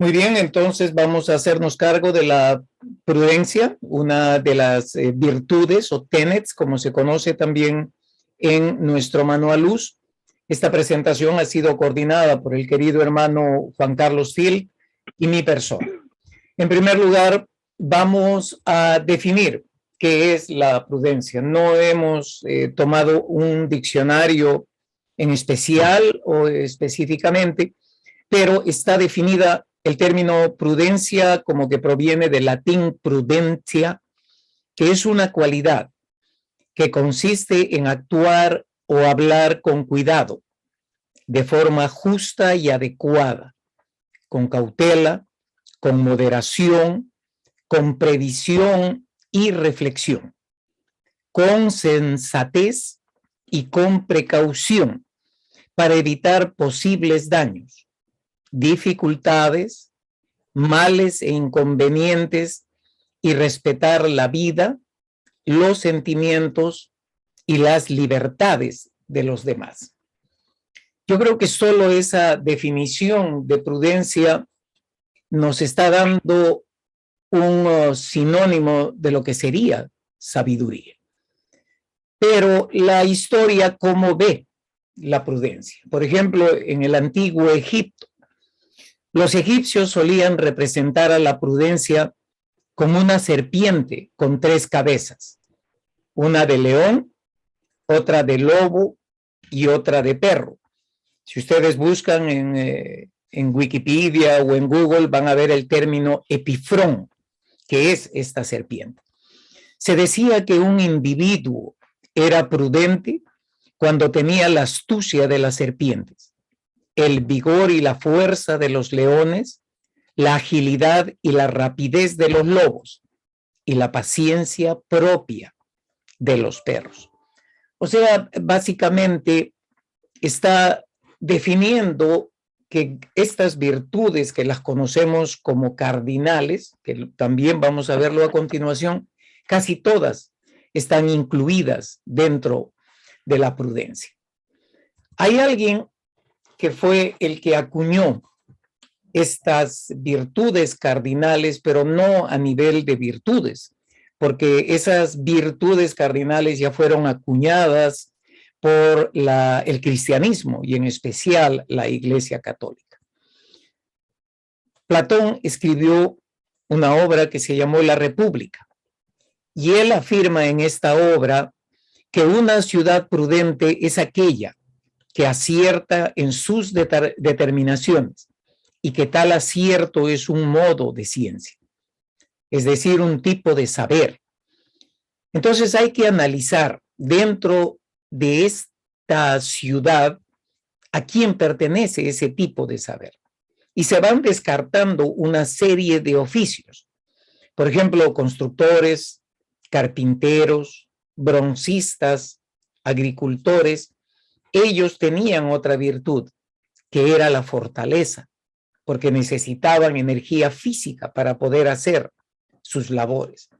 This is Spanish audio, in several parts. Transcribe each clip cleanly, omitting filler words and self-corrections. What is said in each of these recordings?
Muy bien, entonces vamos a hacernos cargo de la prudencia, una de las virtudes o tenets, como se conoce también en nuestro manual luz. Esta presentación ha sido coordinada por el querido hermano Juan Carlos Field y mi persona. En primer lugar, vamos a definir qué es la prudencia. No hemos tomado un diccionario en especial o específicamente, pero está definida el término prudencia como que proviene del latín prudentia, que es una cualidad que consiste en actuar o hablar con cuidado, de forma justa y adecuada, con cautela, con moderación, con previsión y reflexión, con sensatez y con precaución para evitar posibles daños, dificultades, males e inconvenientes y respetar la vida, los sentimientos y las libertades de los demás. Yo creo que solo esa definición de prudencia nos está dando un sinónimo de lo que sería sabiduría. Pero la historia, ¿cómo ve la prudencia? Por ejemplo, en el antiguo Egipto, los egipcios solían representar a la prudencia como una serpiente con 3 cabezas, una de león, otra de lobo y otra de perro. Si ustedes buscan en Wikipedia o en Google, van a ver el término epifrón, que es esta serpiente. Se decía que un individuo era prudente cuando tenía la astucia de las serpientes, el vigor y la fuerza de los leones, la agilidad y la rapidez de los lobos y la paciencia propia de los perros. O sea, básicamente está definiendo que estas virtudes que las conocemos como cardinales, que también vamos a verlo a continuación, casi todas están incluidas dentro de la prudencia. Hay alguien que fue el que acuñó estas virtudes cardinales, pero no a nivel de virtudes, porque esas virtudes cardinales ya fueron acuñadas por el cristianismo y en especial la Iglesia Católica. Platón escribió una obra que se llamó La República y él afirma en esta obra que una ciudad prudente es aquella que acierta en sus determinaciones y que tal acierto es un modo de ciencia, es decir, un tipo de saber. Entonces hay que analizar dentro de esta ciudad a quién pertenece ese tipo de saber. Y se van descartando una serie de oficios. Por ejemplo, constructores, carpinteros, broncistas, agricultores. Ellos tenían otra virtud, que era la fortaleza, porque necesitaban energía física para poder hacer sus labores.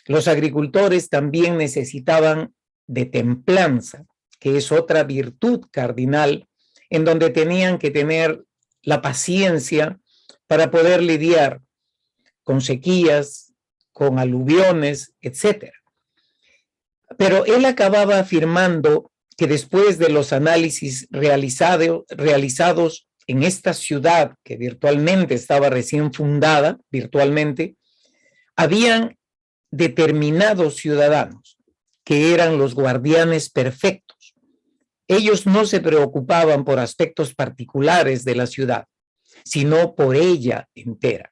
Los agricultores también necesitaban de templanza, que es otra virtud cardinal, en donde tenían que tener la paciencia para poder lidiar con sequías, con aluviones, etc. Pero él acababa afirmando que después de los análisis realizados en esta ciudad que virtualmente estaba recién fundada, habían determinados ciudadanos que eran los guardianes perfectos. Ellos no se preocupaban por aspectos particulares de la ciudad, sino por ella entera,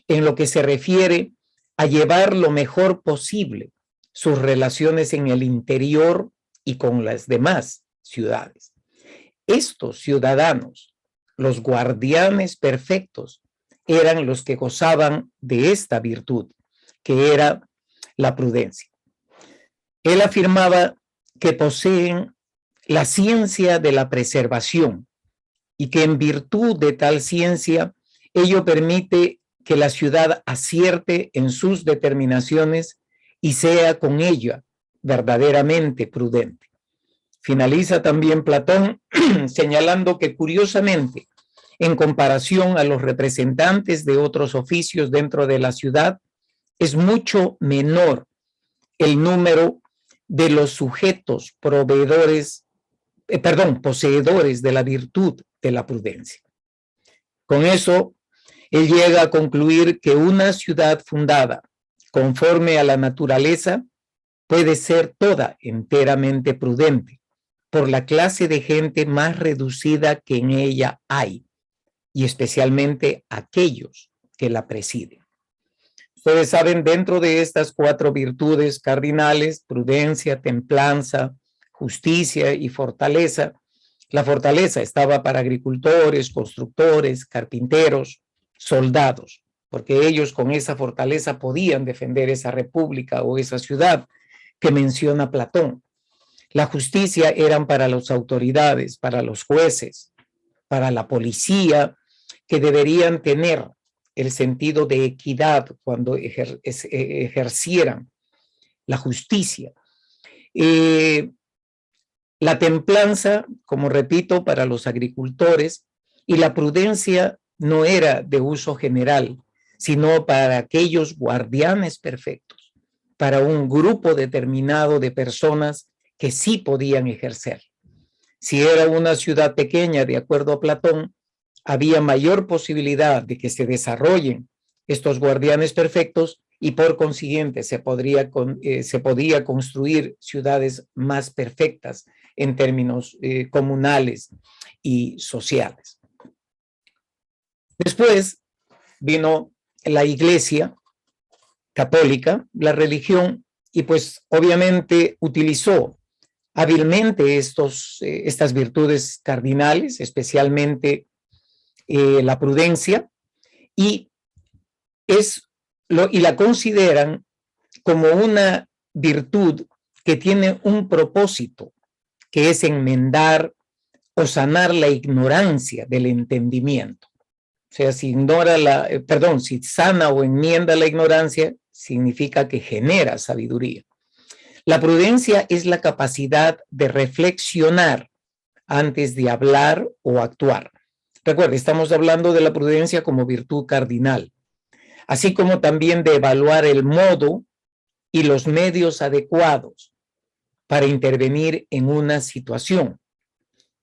en lo que se refiere a llevar lo mejor posible sus relaciones en el interior y con las demás ciudades. Estos ciudadanos, los guardianes perfectos, eran los que gozaban de esta virtud, que era la prudencia. Él afirmaba que poseen la ciencia de la preservación y que en virtud de tal ciencia, ello permite que la ciudad acierte en sus determinaciones y sea con ella verdaderamente prudente. Finaliza también Platón señalando que curiosamente en comparación a los representantes de otros oficios dentro de la ciudad, es mucho menor el número de los sujetos poseedores de la virtud de la prudencia. Con eso, él llega a concluir que una ciudad fundada conforme a la naturaleza puede ser toda enteramente prudente por la clase de gente más reducida que en ella hay, y especialmente aquellos que la presiden. Ustedes saben, dentro de estas 4 virtudes cardinales, prudencia, templanza, justicia y fortaleza, la fortaleza estaba para agricultores, constructores, carpinteros, soldados, porque ellos con esa fortaleza podían defender esa república o esa ciudad que menciona Platón. La justicia eran para las autoridades, para los jueces, para la policía, que deberían tener el sentido de equidad cuando ejercieran la justicia. La templanza, como repito, para los agricultores, y la prudencia no era de uso general, sino para aquellos guardianes perfectos, para un grupo determinado de personas que sí podían ejercer. Si era una ciudad pequeña, de acuerdo a Platón, había mayor posibilidad de que se desarrollen estos guardianes perfectos y por consiguiente se podía construir ciudades más perfectas en términos comunales y sociales. Después vino la Iglesia católica, la religión, y pues obviamente utilizó hábilmente estas virtudes cardinales, especialmente la prudencia, y la consideran como una virtud que tiene un propósito, que es enmendar o sanar la ignorancia del entendimiento. O sea, si sana o enmienda la ignorancia, significa que genera sabiduría. La prudencia es la capacidad de reflexionar antes de hablar o actuar. Recuerde, estamos hablando de la prudencia como virtud cardinal, así como también de evaluar el modo y los medios adecuados para intervenir en una situación.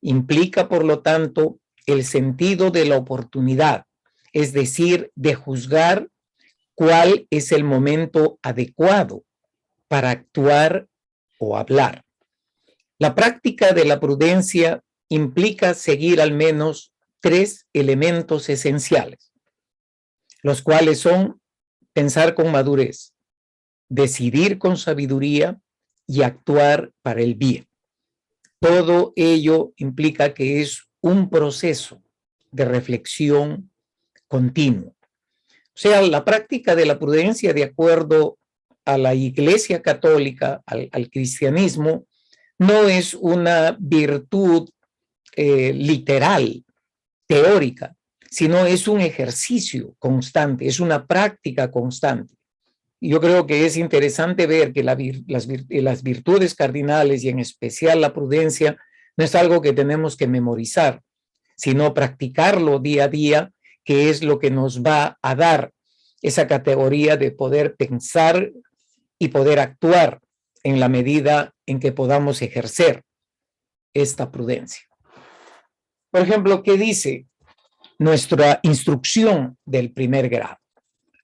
Implica, por lo tanto, el sentido de la oportunidad, es decir, de juzgar cuál es el momento adecuado para actuar o hablar. La práctica de la prudencia implica seguir al menos 3 elementos esenciales, los cuales son pensar con madurez, decidir con sabiduría y actuar para el bien. Todo ello implica que es un proceso de reflexión continuo. O sea, la práctica de la prudencia, de acuerdo a la Iglesia Católica, al cristianismo, no es una virtud literal, teórica, sino es un ejercicio constante, es una práctica constante. Yo creo que es interesante ver que las virtudes cardinales y en especial la prudencia no es algo que tenemos que memorizar, sino practicarlo día a día, que es lo que nos va a dar esa categoría de poder pensar y poder actuar en la medida en que podamos ejercer esta prudencia. Por ejemplo, ¿qué dice nuestra instrucción del primer grado?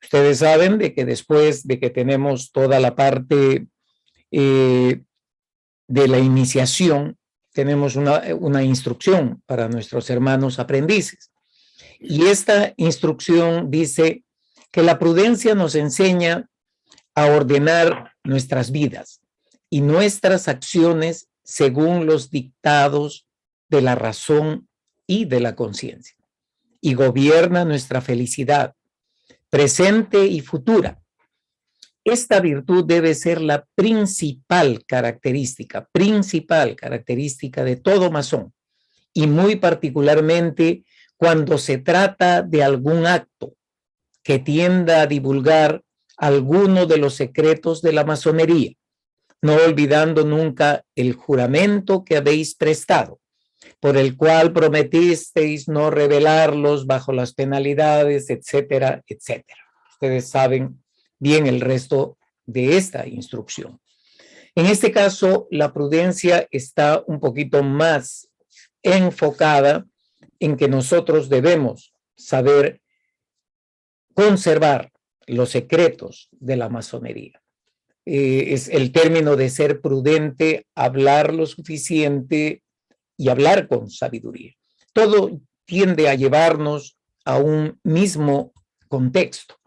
Ustedes saben de que después de que tenemos toda la parte de la iniciación, tenemos una instrucción para nuestros hermanos aprendices. Y esta instrucción dice que la prudencia nos enseña a ordenar nuestras vidas y nuestras acciones según los dictados de la razón y de la conciencia, y gobierna nuestra felicidad presente y futura. Esta virtud debe ser la principal característica de todo masón, y muy particularmente cuando se trata de algún acto que tienda a divulgar alguno de los secretos de la masonería, no olvidando nunca el juramento que habéis prestado por el cual prometisteis no revelarlos bajo las penalidades, etcétera, etcétera. Ustedes saben bien el resto de esta instrucción. En este caso, la prudencia está un poquito más enfocada en que nosotros debemos saber conservar los secretos de la masonería. Es el término de ser prudente, hablar lo suficiente y hablar con sabiduría. Todo tiende a llevarnos a un mismo contexto.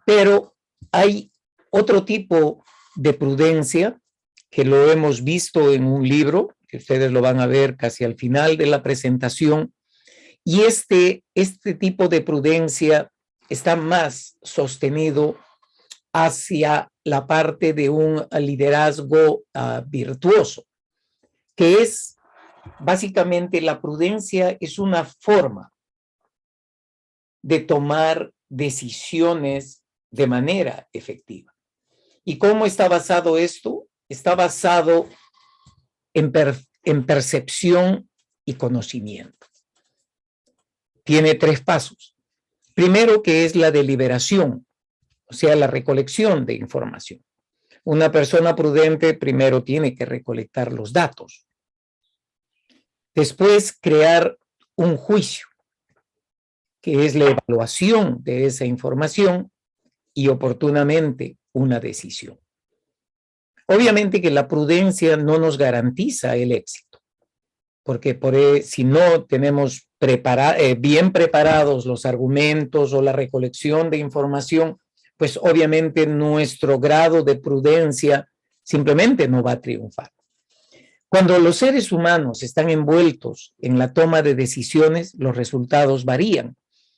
Pero hay otro tipo de prudencia que lo hemos visto en un libro, que ustedes lo van a ver casi al final de la presentación, y este tipo de prudencia está más sostenido hacia la parte de un liderazgo virtuoso, que es básicamente la prudencia es una forma de tomar decisiones de manera efectiva. ¿Y cómo está basado esto? Está basado en percepción y conocimiento. Tiene 3 pasos. Primero, que es la deliberación, o sea, la recolección de información. Una persona prudente primero tiene que recolectar los datos. Después, crear un juicio, que es la evaluación de esa información y oportunamente una decisión. Obviamente que la prudencia no nos garantiza el éxito, porque si no tenemos bien preparados los argumentos o la recolección de información, pues obviamente nuestro grado de prudencia simplemente no va a triunfar. Cuando los seres humanos están envueltos en la toma de decisiones, los resultados varían,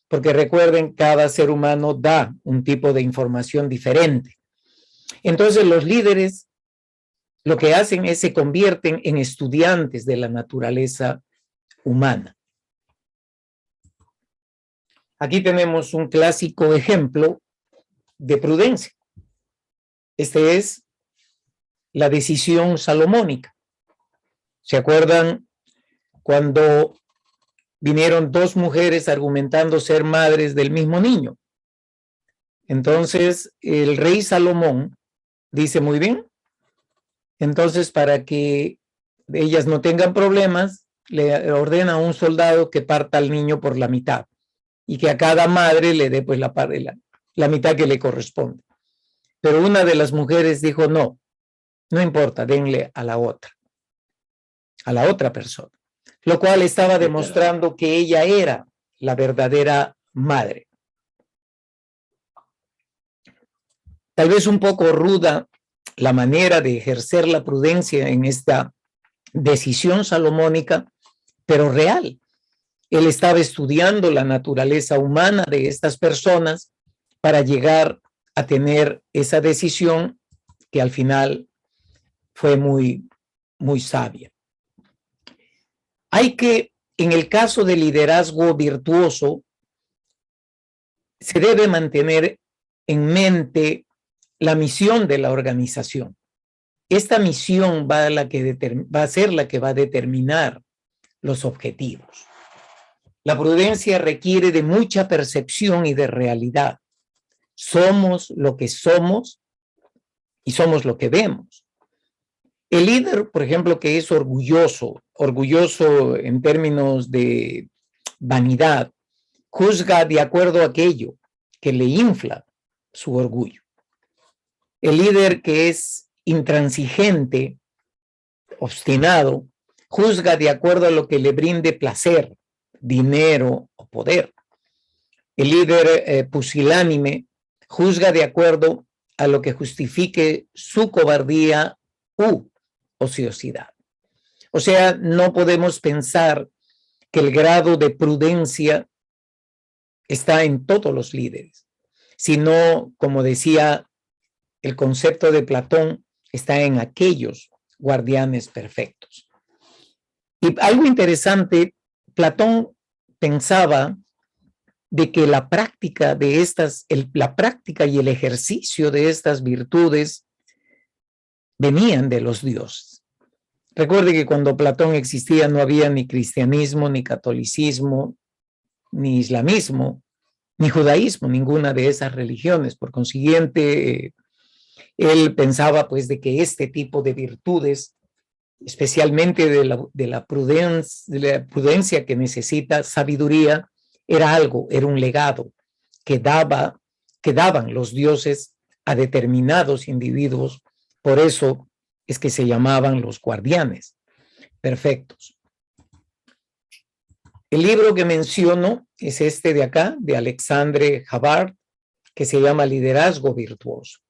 porque recuerden, cada ser humano da un tipo de información diferente. Entonces los líderes lo que hacen es se convierten en estudiantes de la naturaleza humana. Aquí tenemos un clásico ejemplo de prudencia. Este es la decisión salomónica. ¿Se acuerdan cuando vinieron 2 mujeres argumentando ser madres del mismo niño? Entonces el rey Salomón dice, muy bien, entonces para que ellas no tengan problemas, le ordena a un soldado que parta al niño por la mitad y que a cada madre le dé pues la mitad que le corresponde. Pero una de las mujeres dijo, no importa, denle a la otra persona, lo cual estaba demostrando que ella era la verdadera madre. Tal vez un poco ruda la manera de ejercer la prudencia en esta decisión salomónica, pero real. Él estaba estudiando la naturaleza humana de estas personas para llegar a tener esa decisión que al final fue muy, muy sabia. Hay que, en el caso de liderazgo virtuoso, se debe mantener en mente la misión de la organización. Esta misión va a ser la que va a determinar los objetivos. La prudencia requiere de mucha percepción y de realidad. Somos lo que somos y somos lo que vemos. El líder, por ejemplo, que es orgulloso en términos de vanidad, juzga de acuerdo a aquello que le infla su orgullo. El líder que es intransigente, obstinado, juzga de acuerdo a lo que le brinde placer, dinero o poder. El líder pusilánime juzga de acuerdo a lo que justifique su cobardía u ociosidad. O sea, no podemos pensar que el grado de prudencia está en todos los líderes, sino, como decía el concepto de Platón, está en aquellos guardianes perfectos. Y algo interesante, Platón pensaba de que la práctica y el ejercicio de estas virtudes venían de los dioses. Recuerde que cuando Platón existía no había ni cristianismo, ni catolicismo, ni islamismo, ni judaísmo, ninguna de esas religiones. Por consiguiente, él pensaba pues de que este tipo de virtudes, especialmente de la prudencia que necesita sabiduría, era algo, era un legado que daban los dioses a determinados individuos. Por eso es que se llamaban los guardianes perfectos. El libro que menciono es este de acá, de Alexandre Havard, que se llama Liderazgo Virtuoso.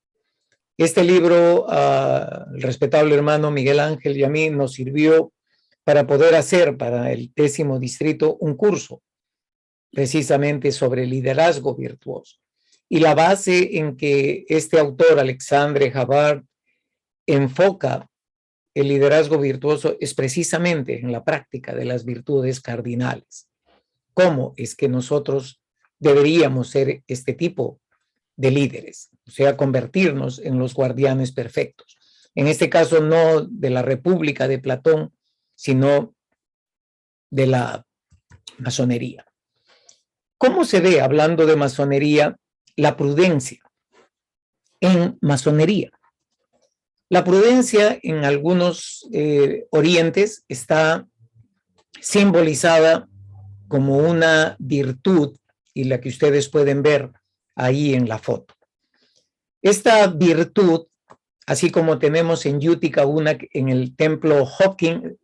Este libro, el respetable hermano Miguel Ángel y a mí, nos sirvió para poder hacer para el 10º distrito un curso precisamente sobre liderazgo virtuoso. Y la base en que este autor, Alexandre Havard, enfoca el liderazgo virtuoso es precisamente en la práctica de las virtudes cardinales. ¿Cómo es que nosotros deberíamos ser este tipo de líderes? O sea, convertirnos en los guardianes perfectos. En este caso, no de la República de Platón, sino de la masonería. ¿Cómo se ve, hablando de masonería, la prudencia en masonería? La prudencia en algunos orientes está simbolizada como una virtud, y la que ustedes pueden ver ahí en la foto. Esta virtud, así como tenemos en Utica una en el templo Hopkins,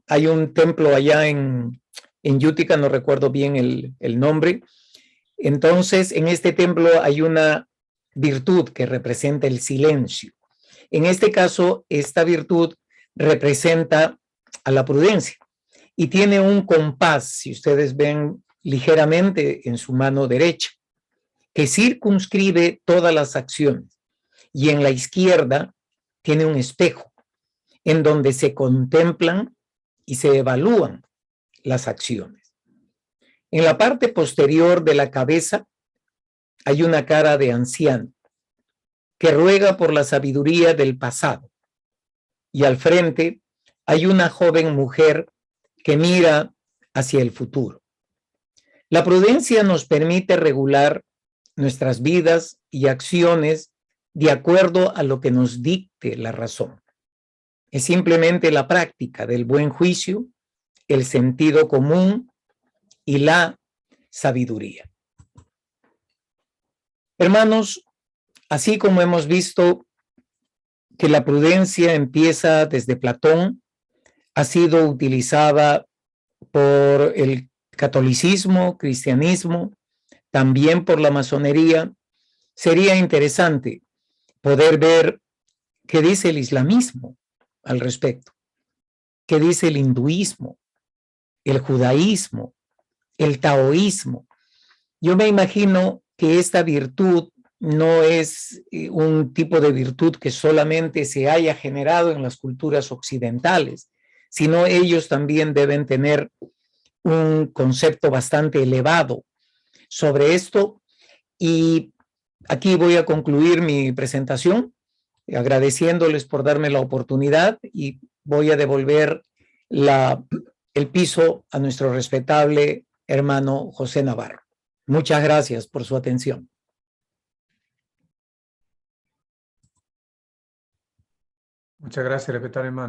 hay un templo allá en Utica, no recuerdo bien el nombre. Entonces, en este templo hay una virtud que representa el silencio. En este caso, esta virtud representa a la prudencia y tiene un compás, si ustedes ven ligeramente en su mano derecha, que circunscribe todas las acciones, y en la izquierda tiene un espejo en donde se contemplan y se evalúan las acciones. En la parte posterior de la cabeza hay una cara de anciano que ruega por la sabiduría del pasado, y al frente hay una joven mujer que mira hacia el futuro. La prudencia nos permite regular nuestras vidas y acciones de acuerdo a lo que nos dicte la razón. Es simplemente la práctica del buen juicio, el sentido común y la sabiduría. Hermanos, así como hemos visto que la prudencia empieza desde Platón, ha sido utilizada por el catolicismo, cristianismo, también por la masonería. Sería interesante poder ver qué dice el islamismo al respecto, qué dice el hinduismo, el judaísmo, el taoísmo. Yo me imagino que esta virtud no es un tipo de virtud que solamente se haya generado en las culturas occidentales, sino ellos también deben tener un concepto bastante elevado sobre esto. Y aquí voy a concluir mi presentación, agradeciéndoles por darme la oportunidad, y voy a devolver el piso a nuestro respetable hermano José Navarro. Muchas gracias por su atención. Muchas gracias, respetable hermano.